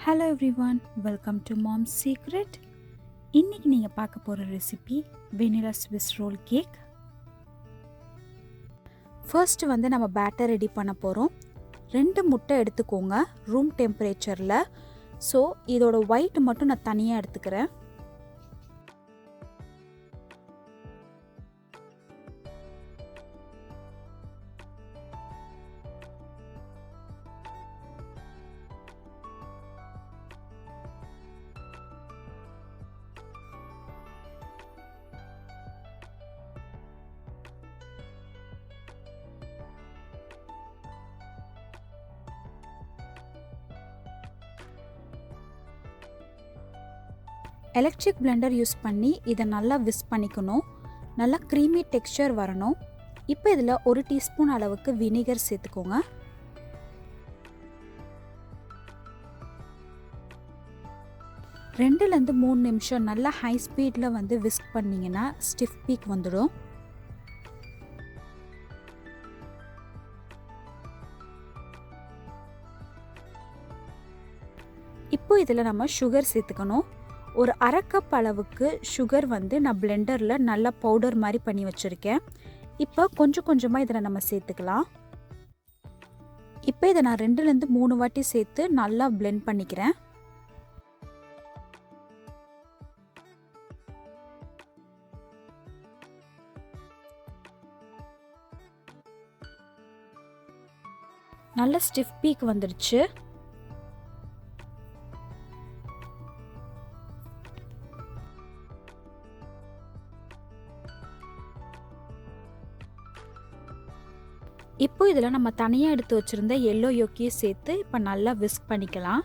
Hello everyone, welcome to mom's secret. இன்றைக்கி நீங்கள் பார்க்க போகிற recipe vanilla Swiss roll cake. First நம்ம பேட்டர் ரெடி பண்ண போகிறோம். 2 முட்டை எடுத்துக்கோங்க ரூம் டெம்பரேச்சரில். ஸோ இதோட ஒயிட் மட்டும் நான் தனியாக எடுத்துக்கிறேன். எலக்ட்ரிக் பிளெண்டர் யூஸ் பண்ணி இதை நல்லா விஸ்க் பண்ணிக்கணும். நல்லா க்ரீமி டெக்ஸ்சர் வரணும். இப்போ இதில் 1 டீஸ்பூன் அளவுக்கு வினிகர் சேர்த்துக்கோங்க. ரெண்டுலேருந்து 3 நிமிஷம் நல்லா ஹை ஸ்பீடில் விஸ்க் பண்ணிங்கன்னா ஸ்டிஃப் பீக் வந்துடும். இப்போ இதில் நம்ம சுகர் சேர்த்துக்கணும். ஒரு 1/2 கப் அளவுக்கு சுகர் நான் பிளெண்டரில் நல்லா பவுடர் மாதிரி பண்ணி வச்சுருக்கேன். இப்போ கொஞ்சம் கொஞ்சமாக இதில் நம்ம சேர்த்துக்கலாம். இப்போ இதை நான் 2லேருந்து 3 வாட்டி சேர்த்து நல்லா பிளெண்ட் பண்ணிக்கிறேன். நல்ல ஸ்டிஃப் பீக் வந்துடுச்சு. இப்போ இதில் நம்ம தனியாக எடுத்து வச்சுருந்த எல்லோ யோக்கியை சேர்த்து இப்போ நல்லா விஸ்க் பண்ணிக்கலாம்.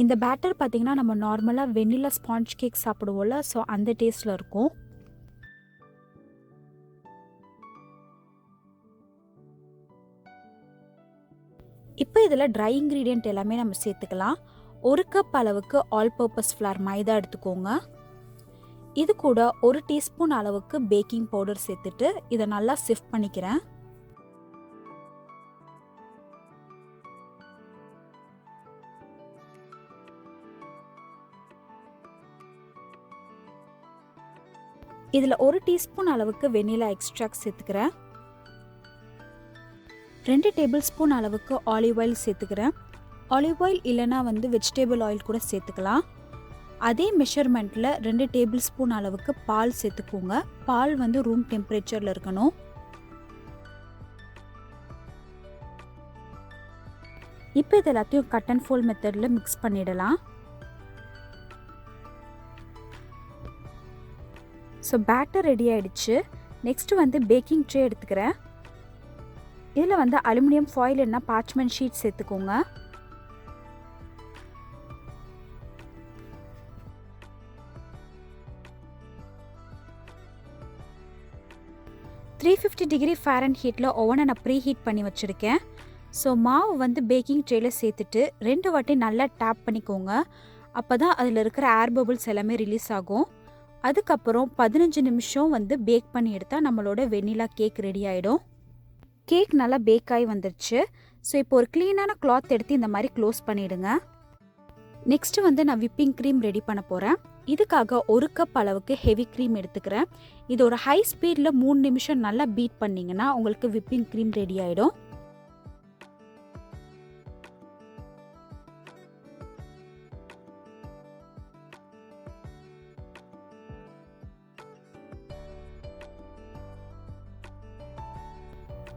இந்த பேட்டர் பார்த்திங்கன்னா நம்ம நார்மலாக வெனிலா ஸ்பாஞ்ச் கேக் சாப்பிடுவோம்ல, ஸோ அந்த டேஸ்ட்டில் இருக்கும். இப்போ இதில் ட்ரை இன்க்ரீடியண்ட் எல்லாமே நம்ம சேர்த்துக்கலாம். 1 கப் அளவுக்கு ஆல் பர்பஸ் ஃப்ளார் மைதா எடுத்துக்கோங்க. இது கூட 1 டீஸ்பூன் அளவுக்கு பேக்கிங் பவுடர் சேர்த்துட்டு இதை நல்லா சிஃப்ட் பண்ணிக்கிறேன். இதில் 1 டீஸ்பூன் அளவுக்கு வெனிலா எக்ஸ்ட்ராக்ட் சேர்த்துக்கிறேன். 2 டேபிள் ஸ்பூன் அளவுக்கு ஆலிவ் ஆயில் சேர்த்துக்கிறேன். ஆலிவ் ஆயில் இல்லைனா வெஜிடபிள் ஆயில் கூட சேர்த்துக்கலாம். அதே மெஷர்மெண்ட்டில் 2 டேபிள் ஸ்பூன் அளவுக்கு பால் சேர்த்துக்கோங்க. பால் ரூம் டெம்பரேச்சரில் இருக்கணும். இப்போ இது எல்லாத்தையும் கட் அண்ட் ஃபோல்ட் மெத்தடில் மிக்ஸ் பண்ணிடலாம். ஸோ பேட்டர் ரெடி ஆகிடுச்சு. நெக்ஸ்ட்டு பேக்கிங் ட்ரே எடுத்துக்கிறேன். இதில் அலுமினியம் ஃபாயில் இல்லைனா பார்ச்மெண்ட் ஷீட் சேர்த்துக்கோங்க. $350 ஃபாரன்ஹீட்டில் ஓவனை நான் ப்ரீ ஹீட் பண்ணி வச்சுருக்கேன். ஸோ மாவு பேக்கிங் ட்ரேயில் சேர்த்துட்டு 2 வாட்டி நல்லா டேப் பண்ணிக்கோங்க. அப்போ தான் அதில் இருக்கிற ஏர் பபிள்ஸ் எல்லாமே ரிலீஸ் ஆகும். அதுக்கப்புறம் 15 நிமிஷம் பேக் பண்ணி எடுத்தால் நம்மளோட வெனிலா கேக் ரெடி ஆகிடும். கேக் நல்லா பேக் ஆகி வந்துருச்சு. ஸோ இப்போ ஒரு க்ளீனான கிளாத் எடுத்து இந்த மாதிரி க்ளோஸ் பண்ணிவிடுங்க. நெக்ஸ்ட்டு நான் விப்பிங் க்ரீம் ரெடி பண்ண போகிறேன். இதுக்காக 1 கப் அளவுக்கு ஹெவி க்ரீம் எடுத்துக்கிறேன். இது ஒரு ஹை ஸ்பீடில் 3 நிமிஷம் நல்லா பீட் பண்ணிங்கன்னா உங்களுக்கு விப்பிங் க்ரீம் ரெடி ஆகிடும்.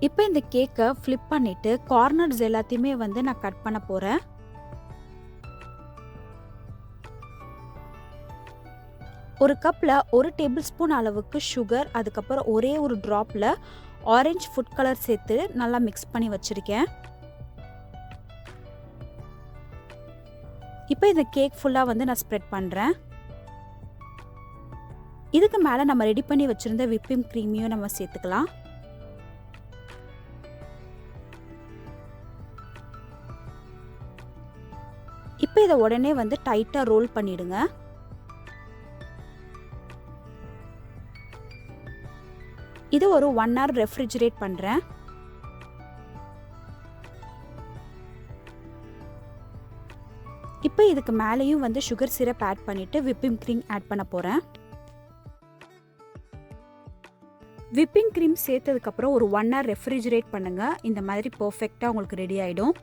இப்போ இந்த கேக்கை ஃப்ளிப் பண்ணிவிட்டு கார்னர்ஸ் எல்லாத்தையுமே நான் கட் பண்ண போகிறேன். ஒரு கப்பில் 1 டேபிள் ஸ்பூன் அளவுக்கு சுகர், அதுக்கப்புறம் ஒரே ஒரு ட்ராப்பில் ஆரஞ்சு ஃபுட் கலர் சேர்த்து நல்லா மிக்ஸ் பண்ணி வச்சுருக்கேன். இப்போ இந்த கேக் ஃபுல்லாக நான் ஸ்ப்ரெட் பண்ணுறேன். இதுக்கு மேலே நம்ம ரெடி பண்ணி வச்சுருந்த விப்பிங் க்ரீமையும் நம்ம சேர்த்துக்கலாம். இப்போ இதை உடனே டைட்டாக ரோல் பண்ணிவிடுங்க. இது ஒரு 1 hour ரெஃப்ரிஜரேட் பண்ணுறேன். இப்போ இதுக்கு மேலேயும் வந்து சுகர் சிரப் ஆட் பண்ணிவிட்டு விப்பிங் க்ரீம் ஆட் பண்ண போகிறேன். விப்பிங் க்ரீம் சேர்த்ததுக்கப்புறம் ஒரு 1 hour ரெஃப்ரிஜரேட் பண்ணுங்கள். இந்த மாதிரி பர்ஃபெக்டாக உங்களுக்கு ரெடி ஆகிடும்.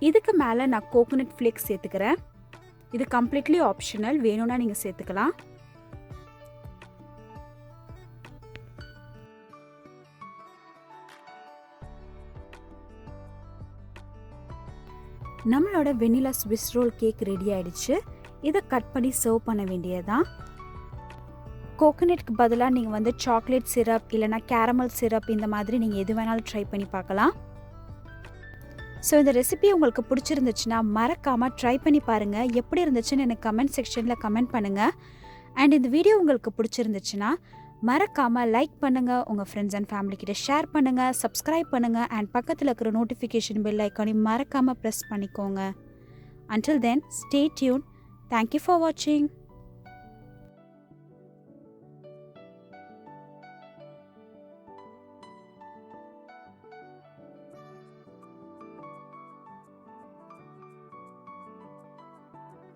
இதுக்கு மேலே நான் கோகோனட் ஃப்ளேக்ஸ் சேர்த்துக்கிறேன். இது கம்ப்ளீட்லி ஆப்ஷனல், வேணும்னா நீங்கள் சேர்த்துக்கலாம். நம்மளோட vanilla Swiss roll cake ready ஆயிடுச்சு. இதை கட் பண்ணி சர்வ் பண்ண வேண்டியதுதான். கோகோனட்க்கு பதிலாக நீங்கள் வந்து சாக்லேட் சிரப் இல்லைனா கேரமல் சிரப் இந்த மாதிரி நீங்கள் எது வேணாலும் ட்ரை பண்ணி பார்க்கலாம். ஸோ இந்த ரெசிபி உங்களுக்கு பிடிச்சிருந்துச்சுன்னா மறக்காமல் ட்ரை பண்ணி பாருங்கள். எப்படி இருந்துச்சுன்னு எனக்கு கமெண்ட் செக்ஷனில் கமெண்ட் பண்ணுங்கள். அண்ட் இந்த வீடியோ உங்களுக்கு பிடிச்சிருந்துச்சுன்னா மறக்காமல் லைக் பண்ணுங்கள், உங்கள் ஃப்ரெண்ட்ஸ் அண்ட் ஃபேமிலி கிட்ட ஷேர் பண்ணுங்கள், சப்ஸ்கிரைப் பண்ணுங்கள் அண்ட் பக்கத்தில் இருக்கிற நோட்டிஃபிகேஷன் பெல் ஐக்கானையும் மறக்காமல் ப்ரெஸ் பண்ணிக்கோங்க. Until then, stay tuned. Thank you for watching.